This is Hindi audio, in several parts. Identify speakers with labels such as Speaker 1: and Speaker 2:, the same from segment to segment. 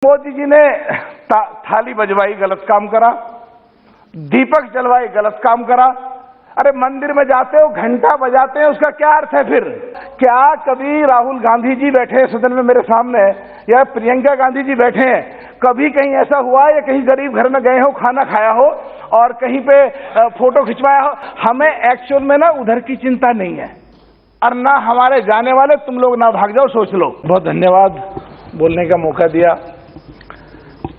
Speaker 1: मोदी जी ने थाली बजवाई, गलत काम करा। दीपक जलवाई, गलत काम करा। अरे मंदिर में जाते हो, घंटा बजाते हैं, उसका क्या अर्थ है फिर? क्या कभी राहुल गांधी जी बैठे सदन में मेरे सामने, या प्रियंका गांधी जी बैठे हैं, कभी कहीं ऐसा हुआ या कहीं गरीब घर में गए हो, खाना खाया हो और कहीं पे फोटो खिंचवाया हो? हमें एक्चुअल में ना उधर की चिंता नहीं है, और ना हमारे जाने वाले। तुम लोग ना भाग जाओ, सोच लो। बहुत धन्यवाद बोलने का मौका दिया।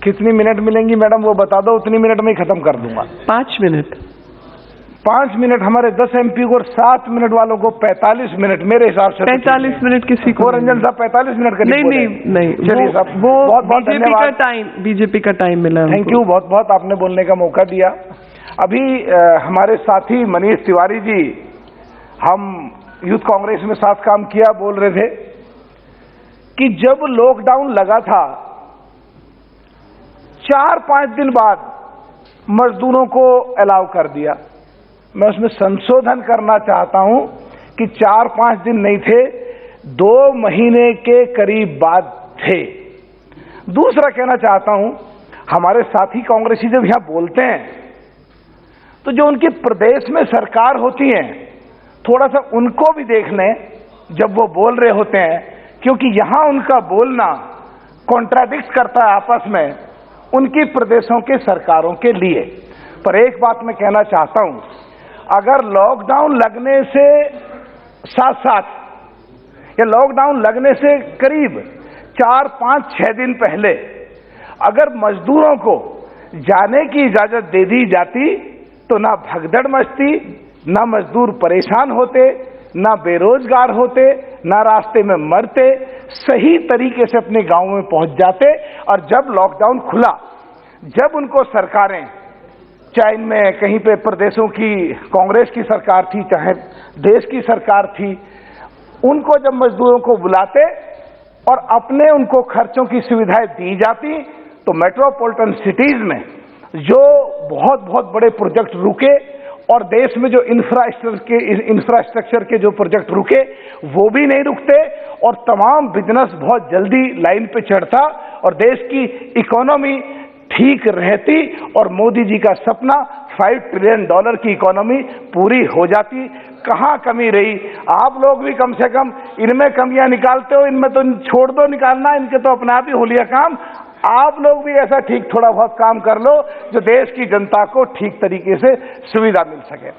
Speaker 1: कितनी मिनट मिलेंगी मैडम वो बता दो, उतनी मिनट में ही खत्म कर दूंगा।
Speaker 2: 5 मिनट।
Speaker 1: 5 मिनट हमारे 10 MP को और 7 मिनट वालों को 45 मिनट मेरे हिसाब से।
Speaker 2: 45 मिनट किसी को?
Speaker 1: रंजन साहब 45 मिनट का
Speaker 2: नहीं,
Speaker 1: चलिए साहब,
Speaker 2: वो
Speaker 1: बहुत बहुत धन्यवाद।
Speaker 2: बीजेपी का टाइम मिला।
Speaker 1: थैंक यू, बहुत बहुत आपने बोलने का मौका दिया। अभी हमारे साथी मनीष तिवारी जी, हम यूथ कांग्रेस में साथ काम किया, बोल रहे थे कि जब लॉकडाउन लगा था 4-5 दिन बाद मजदूरों को अलाउ कर दिया। मैं उसमें संशोधन करना चाहता हूं कि 4-5 दिन नहीं थे, 2 महीने के करीब बाद थे। दूसरा कहना चाहता हूं, हमारे साथी कांग्रेसी जब यहां बोलते हैं तो जो उनकी प्रदेश में सरकार होती है, थोड़ा सा उनको भी देख लें जब वो बोल रहे होते हैं, क्योंकि यहां उनका बोलना कॉन्ट्राडिक्ट करता है आपस में उनकी प्रदेशों के सरकारों के लिए। पर एक बात मैं कहना चाहता हूं, अगर लॉकडाउन लगने से साथ साथ या लॉकडाउन लगने से करीब 4-5-6 दिन पहले अगर मजदूरों को जाने की इजाजत दे दी जाती तो ना भगदड़ मचती, ना मजदूर परेशान होते, ना बेरोजगार होते, ना रास्ते में मरते, सही तरीके से अपने गांव में पहुंच जाते। और जब लॉकडाउन खुला, जब उनको सरकारें, चाहे इनमें कहीं पे प्रदेशों की कांग्रेस की सरकार थी, चाहे देश की सरकार थी, उनको जब मजदूरों को बुलाते और अपने उनको खर्चों की सुविधाएं दी जाती, तो मेट्रोपॉलिटन सिटीज में जो बहुत बहुत बड़े प्रोजेक्ट रुके और देश में जो इंफ्रास्ट्रक्चर के जो प्रोजेक्ट रुके वो भी नहीं रुकते, और तमाम बिजनेस बहुत जल्दी लाइन पे चढ़ता और देश की इकोनॉमी ठीक रहती, और मोदी जी का सपना $5 ट्रिलियन की इकोनॉमी पूरी हो जाती। कहां कमी रही? आप लोग भी कम से कम इनमें कमियां निकालते हो, इनमें तो छोड़ दो निकालना, इनके तो अपना आप ही हो लिया काम। आप लोग भी ऐसा ठीक थोड़ा बहुत काम कर लो जो देश की जनता को ठीक तरीके से सुविधा मिल सके।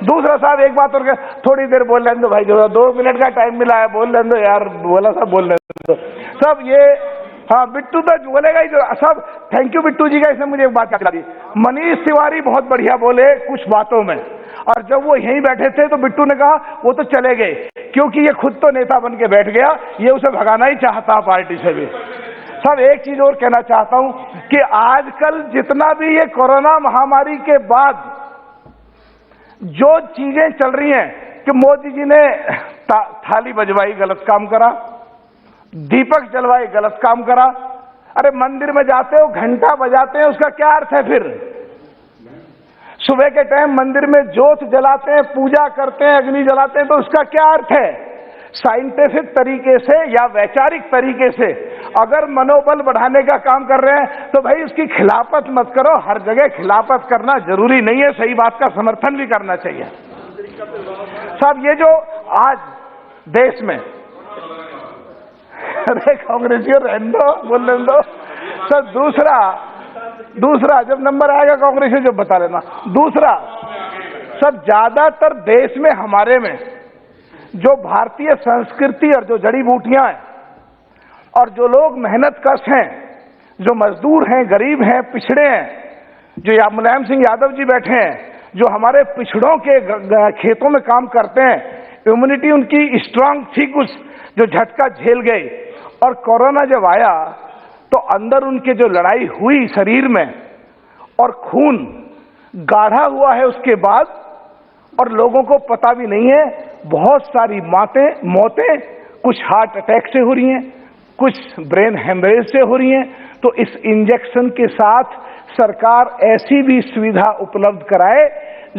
Speaker 1: दूसरा साहब, एक बात और, थोड़ी देर बोल लेने दो भाई, जो 2 मिनट का टाइम मिला है, बोल लेने दो यार, बोला सब बोल लेने दो सब। ये हाँ, बिट्टू तो बोलेगा ही जो सब। थैंक यू बिट्टू जी का, इसने मुझे एक बात याद दिला दी। मनीष तिवारी बहुत बढ़िया बोले कुछ बातों में, और जब वो यहीं बैठे थे तो बिट्टू ने कहा वो तो चले गए, क्योंकि ये खुद तो नेता बन के बैठ गया, ये उसे भगाना ही चाहता पार्टी से भी। सब एक चीज और कहना चाहता हूं कि आजकल जितना भी ये कोरोना महामारी के बाद जो चीजें चल रही हैं कि मोदी जी ने थाली बजवाई, गलत काम करा। दीपक जलवाई, गलत काम करा। अरे मंदिर में जाते हो, घंटा बजाते हैं, उसका क्या अर्थ है फिर? सुबह के टाइम मंदिर में ज्योत जलाते हैं, पूजा करते हैं, अग्नि जलाते हैं, तो उसका क्या अर्थ है? साइंटिफिक तरीके से या वैचारिक तरीके से अगर मनोबल बढ़ाने का काम कर रहे हैं तो भाई उसकी खिलाफत मत करो। हर जगह खिलाफत करना जरूरी नहीं है, सही बात का समर्थन भी करना चाहिए। साहब, ये जो आज देश में अरे कांग्रेसियों रहने दो, बोलने दो सर। दूसरा जब नंबर आएगा कांग्रेसियों जब बता लेना। दूसरा सर, ज्यादातर देश में हमारे में जो भारतीय संस्कृति और जो जड़ी बूटियां हैं और जो लोग मेहनत कश हैं, जो मजदूर हैं, गरीब हैं, पिछड़े हैं, जो मुलायम सिंह यादव जी बैठे हैं, जो हमारे पिछड़ों के खेतों में काम करते हैं, इम्यूनिटी उनकी स्ट्रांग थी, कुछ जो झटका झेल गई। और कोरोना जब आया तो अंदर उनके जो लड़ाई हुई शरीर में और खून गाढ़ा हुआ है उसके बाद, और लोगों को पता भी नहीं है, बहुत सारी मौतें कुछ हार्ट अटैक से हो रही हैं, कुछ ब्रेन हेमरेज से हो रही हैं। तो इस इंजेक्शन के साथ सरकार ऐसी भी सुविधा उपलब्ध कराए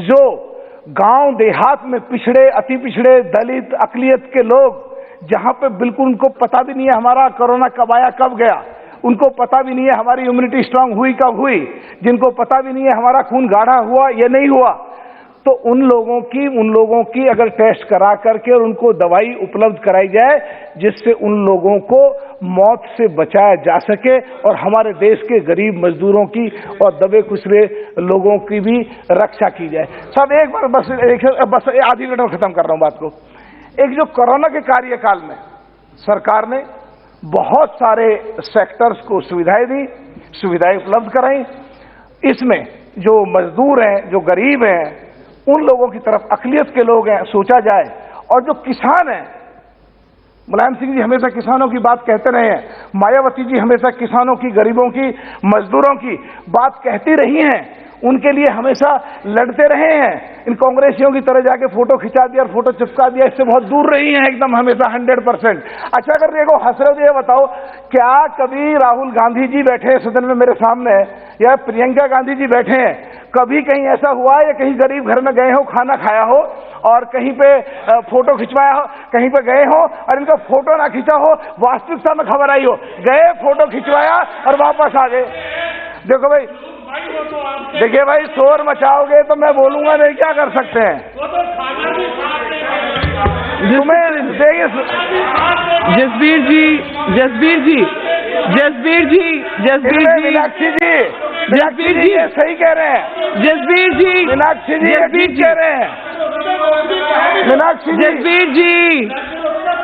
Speaker 1: जो गांव देहात में पिछड़े, अति पिछड़े, दलित, अकलियत के लोग, जहां पे बिल्कुल उनको पता भी नहीं है हमारा कोरोना कब आया कब गया, उनको पता भी नहीं है हमारी इम्यूनिटी स्ट्रांग हुई कब हुई, जिनको पता भी नहीं है हमारा खून गाढ़ा हुआ या नहीं हुआ, तो उन लोगों की अगर टेस्ट करा करके और उनको दवाई उपलब्ध कराई जाए जिससे उन लोगों को मौत से बचाया जा सके और हमारे देश के गरीब मजदूरों की और दबे कुचले लोगों की भी रक्षा की जाए। सब एक बार बस आधी मिनट में खत्म कर रहा हूं बात को। एक जो कोरोना के कार्यकाल में सरकार ने बहुत सारे सेक्टर्स को सुविधाएं दी, सुविधाएं उपलब्ध कराई। इसमें जो मजदूर हैं, जो गरीब हैं, उन लोगों की तरफ अकलियत के लोग हैं सोचा जाए, और जो किसान हैं, मुलायम सिंह जी हमेशा किसानों की बात कहते रहे हैं, मायावती जी हमेशा किसानों की, गरीबों की, मजदूरों की बात कहती रही हैं, उनके लिए हमेशा लड़ते रहे हैं। इन कांग्रेसियों की तरह जाके फोटो खिंचा दिया और फोटो चिपका दिया, इससे बहुत दूर रही हैं एकदम हमेशा 100%। अच्छा, अगर देखो हंस रहे हो तो ये बताओ, क्या कभी राहुल गांधी जी बैठे हैं सदन में मेरे सामने या प्रियंका गांधी जी बैठे हैं, कभी कहीं ऐसा हुआ है या कहीं गरीब घर में गए हो, खाना खाया हो और कहीं पे फोटो खिंचवाया हो, कहीं पे गए हो और इनका फोटो ना खींचा हो, वास्तविकता में खबर आई हो, गए फोटो खिंचवाया और वापस आ गए? देखो भाई, देखिए भाई, शोर मचाओगे तो मैं बोलूंगा नहीं, क्या कर सकते हैं?
Speaker 2: जसबीर जी,
Speaker 1: मीनाक्षी जी ये सही कह रहे हैं।
Speaker 2: जसबीर जी,
Speaker 1: मीनाक्षी जी ये ठीक कह रहे हैं। मीनाक्षी जी,
Speaker 2: जसबीर जी,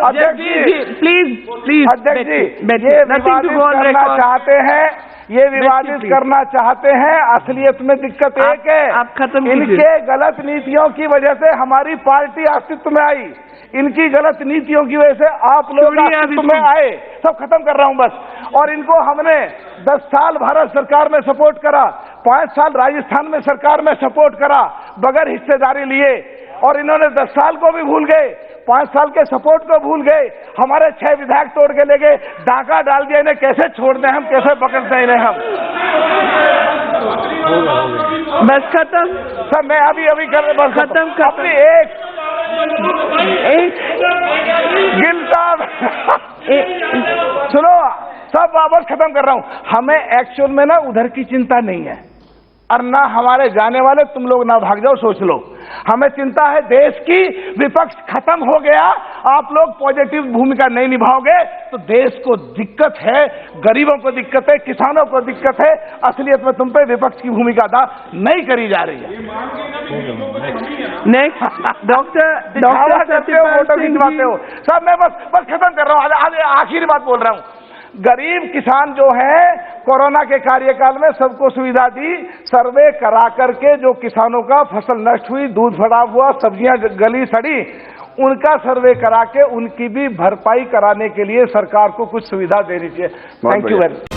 Speaker 1: अध्यक्ष जी,
Speaker 2: प्लीज
Speaker 1: अध्यक्ष जी, ये विवादित करना चाहते हैं, ये विवादित करना चाहते हैं। असलियत में दिक्कत एक है,
Speaker 2: आप खत्म
Speaker 1: इनके गलत नीतियों की वजह से हमारी पार्टी अस्तित्व में आई, इनकी गलत नीतियों की वजह से आप लोग अस्तित्व में आए। सब खत्म कर रहा हूं बस। और इनको हमने 10 साल भारत सरकार में सपोर्ट करा, 5 साल राजस्थान में सरकार में सपोर्ट करा बगैर हिस्सेदारी लिए, और इन्होंने 10 साल को भी भूल गए, 5 साल के सपोर्ट को भूल गए, हमारे 6 विधायक तोड़ के ले गए, डाका डाल दिया। इन्हें कैसे छोड़ दें हम, कैसे पकड़ दें इन्हें हम?
Speaker 2: बस खत्म
Speaker 1: सर, मैं अभी कर बस
Speaker 2: खत्म
Speaker 1: अपनी एक गिल साहब सुनो, सब वापस खत्म कर रहा हूं। हमें एक्चुअल में ना उधर की चिंता नहीं है, और ना हमारे जाने वाले, तुम लोग ना भाग जाओ, सोच लो। हमें चिंता है देश की, विपक्ष खत्म हो गया, आप लोग पॉजिटिव भूमिका नहीं निभाओगे तो देश को दिक्कत है, गरीबों को दिक्कत है, किसानों को दिक्कत है। असलियत में तुम पे विपक्ष की भूमिका अदा नहीं करी जा रही है।
Speaker 2: नेक्स्ट डॉक्टर
Speaker 1: फोटो खिंचवाते हो सब। मैं बस खत्म कर रहा हूँ, आखिरी बात बोल रहा हूँ। गरीब किसान जो है, कोरोना के कार्यकाल में सबको सुविधा दी, सर्वे करा करके जो किसानों का फसल नष्ट हुई, दूध खराब हुआ, सब्जियां गली सड़ी, उनका सर्वे करा के उनकी भी भरपाई कराने के लिए सरकार को कुछ सुविधा देनी चाहिए। Thank you very much.